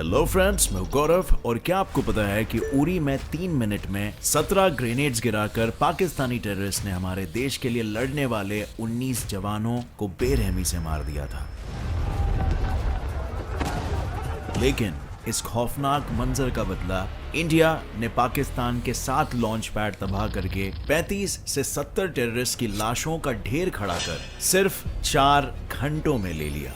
Hello friends, मैं गौरव। और क्या आपको पता है कि उरी में 3 मिनट में 17 ग्रेनेड्स गिराकर पाकिस्तानी टेररिस्ट ने हमारे देश के लिए लड़ने वाले 19 जवानों को बेरहमी से मार दिया था। लेकिन इस खौफनाक मंजर का बदला इंडिया ने पाकिस्तान के 7 लॉन्च पैड तबाह करके 35 से 70 टेररिस्ट की लाशों का ढेर खड़ा कर सिर्फ 4 घंटों में ले लिया।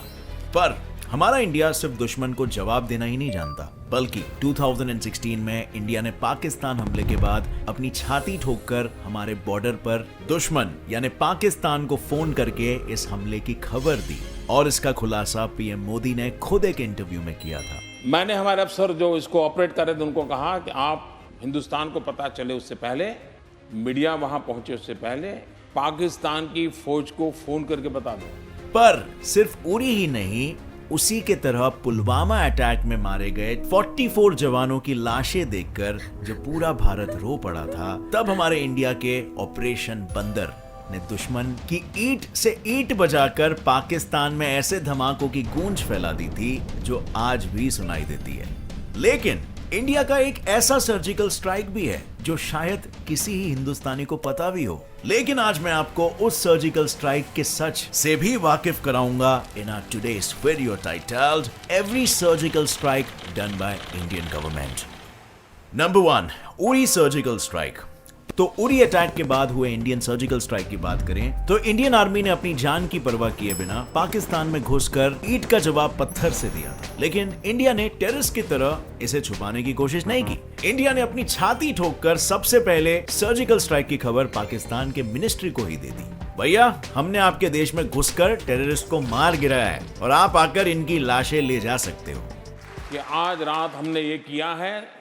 पर हमारा इंडिया सिर्फ दुश्मन को जवाब देना ही नहीं जानता, बल्कि 2016 में इंडिया ने पाकिस्तान हमले के बाद अपनी छाती ठोककर हमारे बॉर्डर पर दुश्मन यानी पाकिस्तान को फोन करके इस हमले की खबर दी। और इसका खुलासा पीएम मोदी ने खुद एक इंटरव्यू में किया था। मैंने हमारे अफसर जो इसको ऑपरेट कर रहे थे उनको कहा कि आप हिंदुस्तान को पता चले उससे पहले, मीडिया वहां पहुंचे उससे पहले पाकिस्तान की फौज को फोन करके बता दो। पर सिर्फ उरी ही नहीं, उसी के तरह पुलवामा अटैक में मारे गए 44 जवानों की लाशें देखकर जब पूरा भारत रो पड़ा था, तब हमारे इंडिया के ऑपरेशन बंदर ने दुश्मन की ईंट से ईंट बजाकर पाकिस्तान में ऐसे धमाकों की गूंज फैला दी थी जो आज भी सुनाई देती है। लेकिन इंडिया का एक ऐसा सर्जिकल स्ट्राइक भी है जो शायद किसी ही हिंदुस्तानी को पता भी हो। लेकिन आज मैं आपको उस सर्जिकल स्ट्राइक के सच से भी वाकिफ कराऊंगा in our today's video titled every surgical strike done by Indian government. Number 1, Uri surgical strike. तो उरी अटैक के बाद हुए इंडियन सर्जिकल स्ट्राइक की बात करें तो इंडियन आर्मी ने अपनी जान की परवाह किए बिना पाकिस्तान में घुसकर ईंट का जवाब पत्थर से दिया था। लेकिन इंडिया ने टेररिस्ट की तरह इसे छुपाने की कोशिश नहीं की। इंडिया ने अपनी छाती ठोककर सबसे पहले सर्जिकल स्ट्राइक की खबर पाकिस्तान के मिनिस्ट्री को ही दे दी। भैया, हमने आपके देश में घुसकर टेररिस्ट को मार गिराया है और आप आकर इनकी लाशें ले जा सकते हो। कि आज रात हमने ये किया है,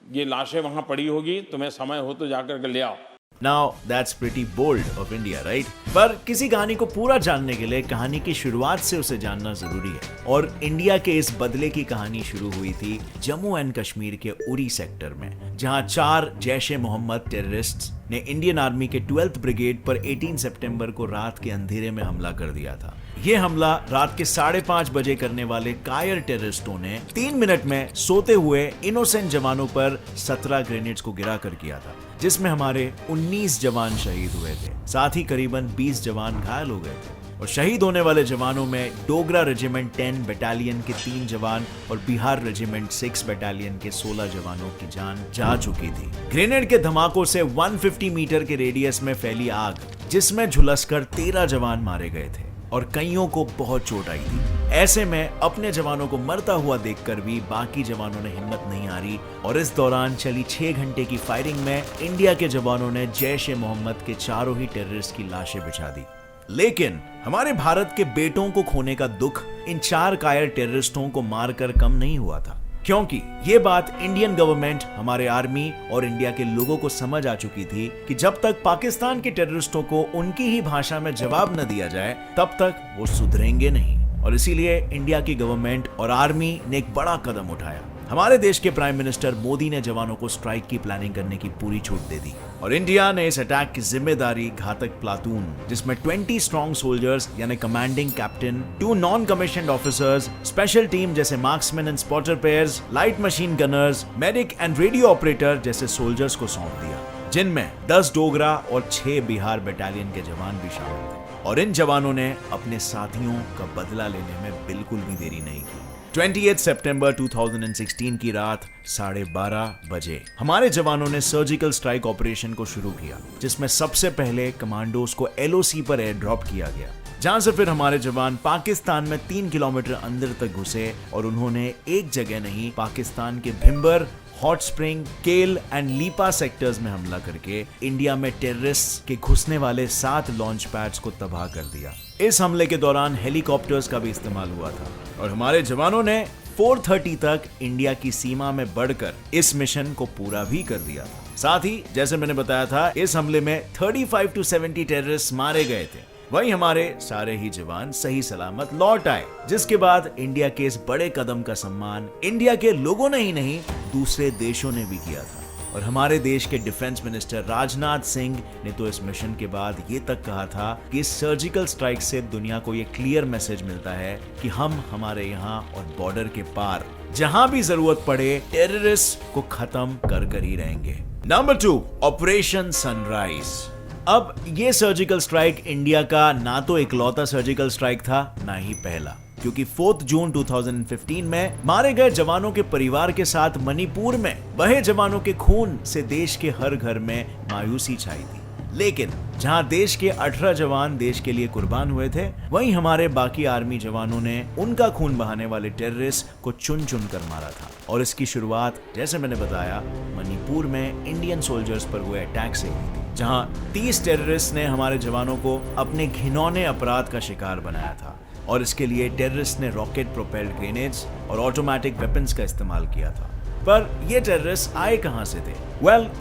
ये लाशें वहां पड़ी होगी, तुम्हें समय हो तो जाकर के ले आओ। Now that's pretty bold of India, right? पर किसी कहानी को पूरा जानने के लिए कहानी की शुरुआत से उसे जानना जरूरी है। और इंडिया के इस बदले की कहानी शुरू हुई थी जम्मू एंड कश्मीर के उरी सेक्टर में, जहां 4 जैश ए मोहम्मद टेररिस्ट्स ने इंडियन आर्मी के 12th ब्रिगेड पर 18 सितंबर को रात के अंधेरे में हमला कर दिया था। यह हमला रात के 5:30 बजे करने वाले कायर टेररिस्टों ने 3 मिनट में सोते हुए इनोसेंट जवानों पर 17 ग्रेनेड्स को गिरा कर किया था, जिसमें हमारे 19 जवान शहीद हुए थे। साथ ही करीबन 20 जवान घायल हो गए थे। और शहीद होने वाले जवानों में डोगरा रेजिमेंट 10 बटालियन के 3 जवान और बिहार रेजिमेंट 6 बटालियन के 16 जवानों की जान जा चुकी थी। ग्रेनेड के धमाकों से 150 मीटर के रेडियस में फैली आग, जिसमें झुलसकर 13 जवान मारे गए थे और कईयों को बहुत चोट आई थी। ऐसे में अपने जवानों को मरता हुआ देखकर भी बाकी जवानों ने हिम्मत नहीं हारी और इस दौरान चली 6 घंटे की फायरिंग में इंडिया के जवानों ने जैश ए मोहम्मद के 4 ही टेररिस्ट की लाशें बिछा दी। लेकिन हमारे भारत के बेटों को खोने का दुख इन 4 कायर टेररिस्टों को मारकर कम नहीं हुआ था, क्योंकि ये बात इंडियन गवर्नमेंट, हमारे आर्मी और इंडिया के लोगों को समझ आ चुकी थी कि जब तक पाकिस्तान के टेररिस्टों को उनकी ही भाषा में जवाब न दिया जाए, तब तक वो सुधरेंगे नहीं। और इसीलिए इंडिया की गवर्नमेंट और आर्मी ने एक बड़ा कदम उठाया। हमारे देश के प्राइम मिनिस्टर मोदी ने जवानों को स्ट्राइक की प्लानिंग करने की पूरी छूट दे दी और इंडिया ने इस अटैक की जिम्मेदारी घातक प्लाटून, जिसमें 20 स्ट्रॉन्ग सोल्जर्स यानी commanding captain, 2 non commissioned officers, special team जैसे marksman and spotter pairs, light machine gunners, medic and radio operator जैसे सोल्जर्स को सौंप दिया, जिनमें 10 डोगरा और 6 बिहार बटालियन के जवान भी शामिल थे। और इन जवानों ने अपने साथियों का बदला लेने में बिल्कुल भी देरी नहीं की। 28 सितंबर 2016 की रात 12:30 बजे हमारे जवानों ने सर्जिकल स्ट्राइक ऑपरेशन को शुरू किया, जिसमें सबसे पहले कमांडोज को LOC पर एयर ड्रॉप किया गया, जहां से फिर हमारे जवान पाकिस्तान में 3 किलोमीटर अंदर तक घुसे और उन्होंने एक जगह नहीं, पाकिस्तान के भिम्बर, हॉट स्प्रिंग, केल एंड लीपा सेक्टर्स में हमला करके इंडिया में टेररिस्ट के घुसने वाले 7 लॉन्च पैड्स को तबाह कर दिया। इस हमले के दौरान हेलीकॉप्टर्स का भी इस्तेमाल हुआ था और हमारे जवानों ने 4:30 तक इंडिया की सीमा में बढ़कर इस मिशन को पूरा भी कर दिया था। साथ ही जैसे मैंने बताया था, इस हमले में 35 to 70 टेररिस्ट मारे गए थे। वहीं हमारे सारे ही जवान सही सलामत लौट आए, जिसके बाद इंडिया के इस बड़े कदम का सम्मान इंडिया के लोगों ने ही नहीं, दूसरे देशों ने भी किया था। और हमारे देश के डिफेंस मिनिस्टर राजनाथ सिंह ने तो इस मिशन के बाद ये तक कहा था कि इस सर्जिकल स्ट्राइक से दुनिया को ये क्लियर मैसेज मिलता है कि हम हमारे यहाँ और बॉर्डर के पार जहां भी जरूरत पड़े टेररिस्ट को खत्म कर ही रहेंगे। Number 2, operation sunrise. अब ये सर्जिकल स्ट्राइक इंडिया का ना तो इकलौता सर्जिकल स्ट्राइक था, ना ही पहला, क्योंकि 4 जून 2015 में मारे गए जवानों के परिवार के साथ मणिपुर में बहे जवानों के खून से देश के हर घर में मायूसी छाई थी। लेकिन जहां देश के 18 जवान देश के लिए कुर्बान हुए थे, वहीं हमारे बाकी आर्मी जवानों ने उनका खून बहाने वाले टेररिस्ट को चुन चुन कर मारा था। और इसकी शुरुआत, जैसे मैंने बताया, मणिपुर में इंडियन सोल्जर्स पर हुए अटैक से हुई थी, जहां 30 टेररिस्ट ने हमारे जवानों को अपने घिनौने अपराध का शिकार बनाया था। और इसके लिए टेररिस्ट ने रॉकेट प्रोपेल्ड ग्रेनेड्स और ऑटोमेटिक वेपन्स का इस्तेमाल किया था। पर ये टेररिस्ट आए कहां से थे?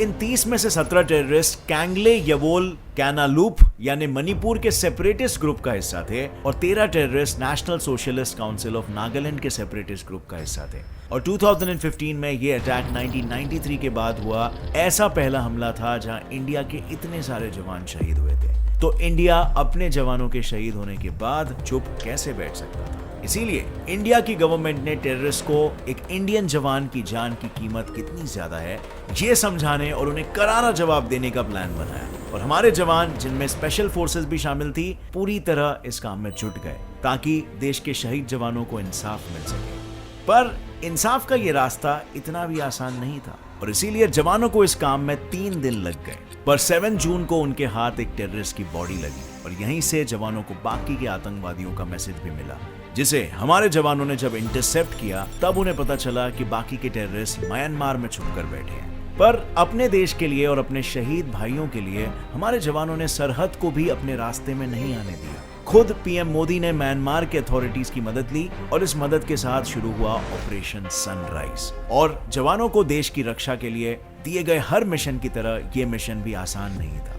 इन 30 में से 17 टेररिस्ट कैंगले यवोल कैनालूप यानी मणिपुर के सेपरेटिस्ट ग्रुप का हिस्सा थे और 13 terrorist national socialist council of Nagaland के सेपरेटिस्ट ग्रुप का हिस्सा थे। और 2015 में ये अटैक 1993 के बाद हुआ ऐसा पहला हमला था जहां इंडिया के इतने सारे जवान शहीद हुए थे। तो इंडिया अपने जवानों के शहीद होने के बाद चुप कैसे बैठ सकता था? इसीलिए इंडिया की गवर्नमेंट ने टेररिस्ट को एक इंडियन जवान की जान की कीमत कितनी ज्यादा है ये समझाने और उन्हें करारा जवाब देने का प्लान बनाया। और हमारे जवान, जिनमें स्पेशल फोर्सेस भी शामिल थी, पूरी तरह इस काम में जुट गए ताकि देश के शहीद जवानों को इंसाफ मिल सके। पर इंसाफ का ये रास्ता इतना भी आसान नहीं था और इसीलिए जवानों को इस काम में 3 दिन लग गए। पर 7 जून को उनके हाथ एक टेररिस्ट की बॉडी लगी और यहीं से जवानों को बाकी के आतंकवादियों का मैसेज भी मिला, जिसे हमारे जवानों ने जब इंटरसेप्ट किया तब उन्हें पता चला कि बाकी के टेररिस्ट म्यांमार में छुपकर बैठे हैं। पर अपने देश के लिए और अपने शहीद भाइयों के लिए हमारे जवानों ने सरहद को भी अपने रास्ते में नहीं आने दिया। खुद पीएम मोदी ने म्यांमार के अथॉरिटीज की मदद ली और इस मदद के साथ शुरू हुआ ऑपरेशन सनराइज। और जवानों को देश की रक्षा के लिए दिए गए हर मिशन की तरह ये मिशन भी आसान नहीं था।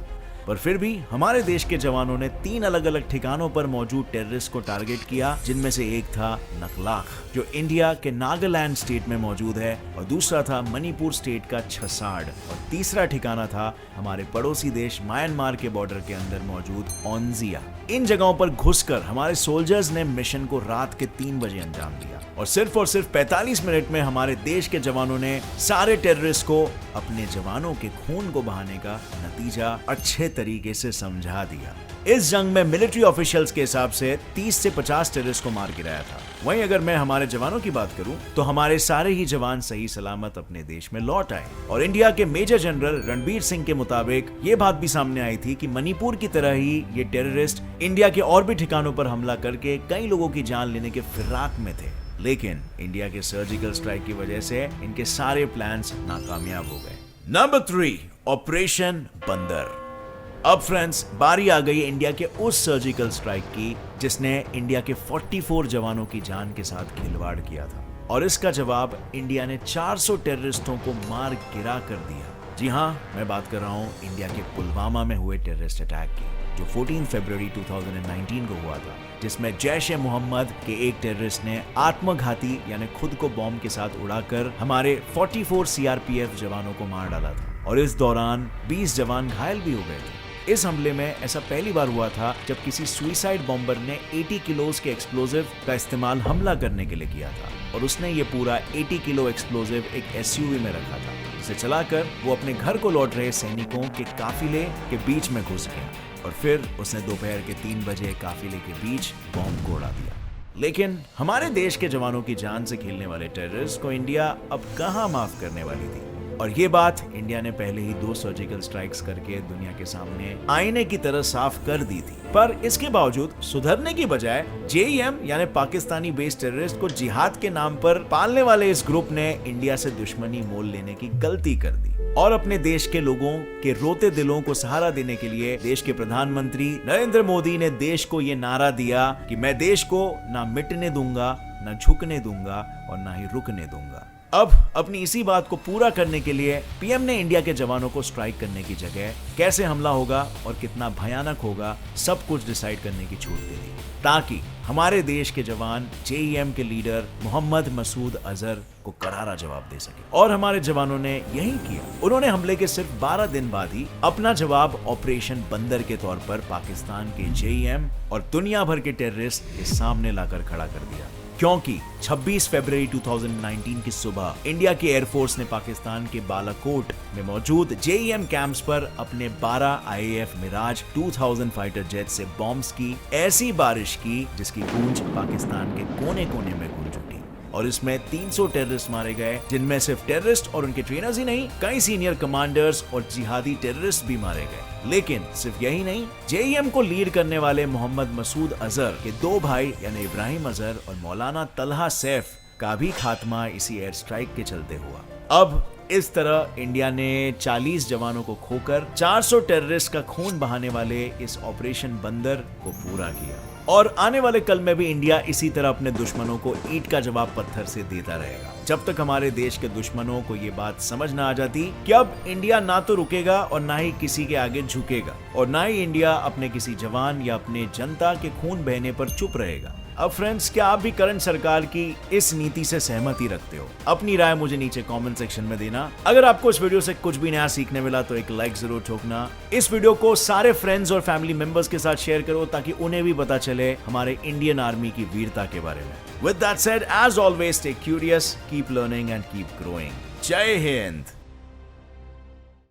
पर फिर भी हमारे देश के जवानों ने 3 अलग अलग ठिकानों पर मौजूद टेररिस्ट को टारगेट किया, जिनमें से एक था नकलाख, जो इंडिया के नागालैंड स्टेट में मौजूद है, और दूसरा था मणिपुर स्टेट का छसाड़, और तीसरा ठिकाना था हमारे पड़ोसी देश म्यांमार के बॉर्डर के अंदर मौजूद ओंजिया। इन जगहों पर घुसकर हमारे सोल्जर्स ने मिशन को रात के 3 बजे अंजाम दिया और सिर्फ 45 मिनट में हमारे देश के जवानों ने सारे टेररिस्ट को अपने जवानों के खून को बहाने का नतीजा अच्छे तरीके से समझा दिया। इस जंग में मिलिट्री ऑफिशियल्स के हिसाब से 30 से 50 टेररिस्ट को मार गिराया था। वहीं अगर मैं हमारे जवानों की बात करूं तो हमारे सारे ही जवान सही सलामत अपने देश में लौट आए। और इंडिया के मेजर जनरल रणबीर सिंह के मुताबिक ये बात भी सामने आई थी कि मणिपुर की तरह ही ये टेररिस्ट इंडिया के और भी ठिकानों पर हमला करके कई लोगों की जान लेने के फिराक में थे। लेकिन इंडिया के सर्जिकल स्ट्राइक की वजह से इनके सारे प्लान्स नाकामयाब हो गए। नंबर 3, ऑपरेशन बंदर। अब फ्रेंड्स, बारी आ गई इंडिया के उस सर्जिकल स्ट्राइक की जिसने इंडिया के 44 जवानों की जान के साथ खिलवाड़ किया था। और इसका जवाब इंडिया ने 400 टेररिस्टों को मार गिरा कर दिया। जी हाँ, मैं बात कर रहा हूँ इंडिया के पुलवामा में हुए टेररिस्ट अटैक की, जो 14 फरवरी 2019 को हुआ था, जिसमें जैश-ए-मोहम्मद के एक टेररिस्ट ने आत्मघाती यानी खुद को बॉम्ब के साथ उड़ाकर हमारे 44 सीआरपीएफ जवानों को मार डाला था। और इस दौरान 20 जवान घायल भी हो गए थे। इस हमले में ऐसा पहली बार हुआ था जब किसी सुइसाइड बॉम्बर ने 80 किलोज के एक्सप्लोजिव का इस्तेमाल हमला करने के लिए किया था और उसने ये पूरा 80 किलो एक्सप्लोजिव एक एसयूवी में रखा था, जिसे चलाकर वो अपने घर को लौट रहे सैनिकों के काफिले के बीच में घुस गया और फिर उसने दोपहर के 3 बजे काफिले के बीच बॉम्ब को उड़ा दिया। लेकिन हमारे देश के जवानों की जान से खेलने वाले टेररिस्ट को इंडिया अब कहां माफ करने वाली थी। और ये बात इंडिया ने पहले ही 2 सर्जिकल स्ट्राइक्स करके दुनिया के सामने आईने की तरह साफ कर दी थी। पर इसके बावजूद सुधरने की बजाय जेईएम यानी पाकिस्तानी बेस्ड टेररिस्ट को जिहाद के नाम पर पालने वाले इस ग्रुप ने इंडिया से दुश्मनी मोल लेने की गलती कर दी और अपने देश के लोगों के रोते दिलों को सहारा देने के लिए देश के प्रधानमंत्री नरेंद्र मोदी ने देश को ये नारा दिया कि मैं देश को ना मिटने दूंगा न झुकने दूंगा और न ही रुकने दूंगा। अब अपनी इसी बात को पूरा करने के लिए पीएम ने इंडिया के जवानों को स्ट्राइक करने की जगह कैसे हमला होगा और कितना भयानक होगा सब कुछ डिसाइड करने की छूट दे दी, ताकि हमारे देश के जवान जेईएम के लीडर मोहम्मद मसूद अजहर को करारा जवाब दे सके। और हमारे जवानों ने यही किया। उन्होंने हमले के सिर्फ 12 दिन बाद ही अपना जवाब ऑपरेशन बंदर के तौर पर पाकिस्तान के जेईएम और दुनिया भर के टेररिस्ट के सामने लाकर खड़ा कर दिया, क्योंकि 26 फरवरी 2019 की सुबह इंडिया की एयरफोर्स ने पाकिस्तान के बालाकोट में मौजूद जेईएम कैंप्स पर अपने 12 आईएएफ मिराज 2000 फाइटर जेट से बॉम्ब्स की ऐसी बारिश की जिसकी गूंज पाकिस्तान के कोने कोने में गूंज उठी। और इसमें 300 टेररिस्ट मारे गए, जिनमें सिर्फ टेररिस्ट और उनके ट्रेनर्स ही नहीं, कई सीनियर कमांडर्स और जिहादी टेररिस्ट भी मारे गए। लेकिन सिर्फ यही नहीं, जेईएम को लीड करने वाले मोहम्मद मसूद अजहर के 2 भाई यानी इब्राहिम अजहर और मौलाना तलहा सैफ का भी खात्मा इसी एयर स्ट्राइक के चलते हुआ। अब इस तरह इंडिया ने 40 जवानों को खोकर 400 टेररिस्ट का खून बहाने वाले इस ऑपरेशन बंदर को पूरा किया। और आने वाले कल में भी इंडिया इसी तरह अपने दुश्मनों को ईंट का जवाब पत्थर से देता रहेगा, जब तक हमारे देश के दुश्मनों को ये बात समझ ना आ जाती कि अब इंडिया ना तो रुकेगा और ना ही किसी के आगे झुकेगा, और ना ही इंडिया अपने किसी जवान या अपने जनता के खून बहने पर चुप रहेगा। अब फ्रेंड्स, क्या आप भी करंट सरकार की इस नीति से सहमति रखते हो? अपनी राय मुझे नीचे कमेंट सेक्शन में देना। अगर आपको इस वीडियो से कुछ भी नया सीखने मिला तो एक लाइक जरूर ठोकना। इस वीडियो को सारे फ्रेंड्स और फैमिली मेंबर्स के साथ शेयर करो, ताकि उन्हें भी पता चले हमारे इंडियन आर्मी की वीरता के बारे में। With that said, as always, stay curious, keep learning and keep growing. जय हिंद।